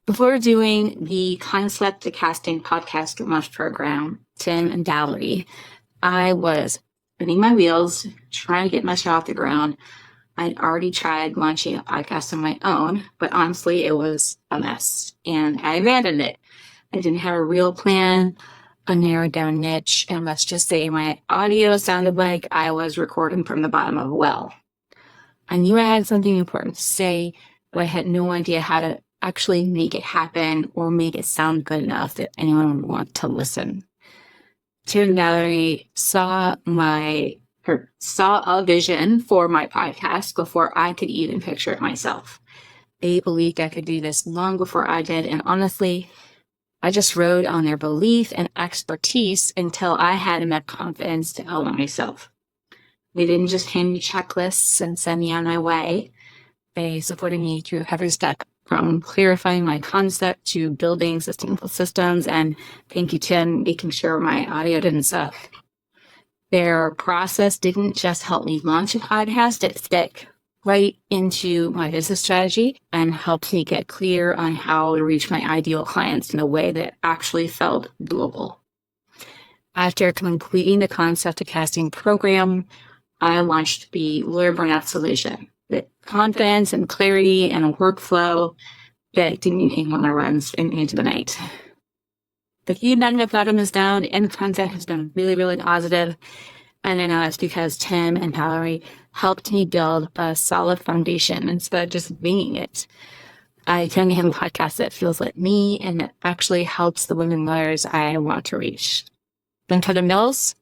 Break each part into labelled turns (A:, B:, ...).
A: Before doing the Concept to Casting podcast launch program, Tim and Valerie, I was spinning my wheels, trying to get my show off the ground. I'd already tried launching a podcast on my own, but honestly, it was a mess, and I abandoned it. I didn't have a real plan, a narrowed down niche, and let's just say my audio sounded like I was recording from the bottom of a well. I knew I had something important to say, but I had no idea how to actually make it happen or make it sound good enough that anyone would want to listen. Tim and Valerie saw a vision for my podcast before I could even picture it myself. They believed I could do this long before I did, and honestly, I just rode on their belief and expertise until I had enough confidence to own it myself. They didn't just hand me checklists and send me on my way. They supported me through every step, from clarifying my concept to building sustainable systems, and thank you, Tim, making sure my audio didn't suck. Their process didn't just help me launch a podcast, it fit right into my business strategy and helped me get clear on how to reach my ideal clients in a way that actually felt doable. After completing the Concept to Casting program, I launched the Lawyer Burnout Solution with confidence and clarity and a workflow that didn't even want to run into the night. The feedback I've gotten is down, and the content has been really, really positive. And I know it's because Tim and Valerie helped me build a solid foundation instead of just winging it. I finally have a podcast that feels like me and that actually helps the women lawyers I want to reach. I'm Heather Mills,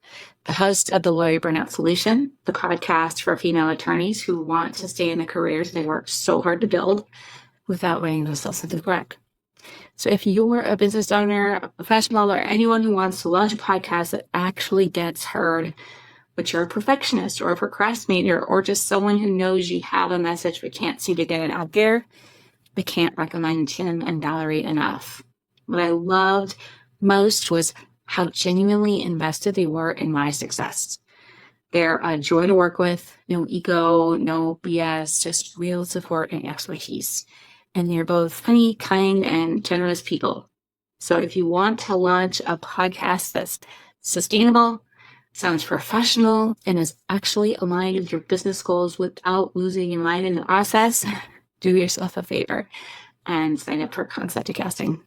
A: the host of the Lawyer Burnout Solution, the podcast for female attorneys who want to stay in the careers they work so hard to build without running themselves into the ground. So if you're a business owner, a professional, or anyone who wants to launch a podcast that actually gets heard, but you're a perfectionist or a procrastinator or just someone who knows you have a message but can't seem to get it out there, I can't recommend Tim and Valerie enough. What I loved most was how genuinely invested they were in my success. They're a joy to work with, no ego, no BS, just real support and expertise. And they're both funny, kind, and generous people. So if you want to launch a podcast that's sustainable, sounds professional, and is actually aligned with your business goals without losing your mind in the process, do yourself a favor and sign up for Concept to Casting.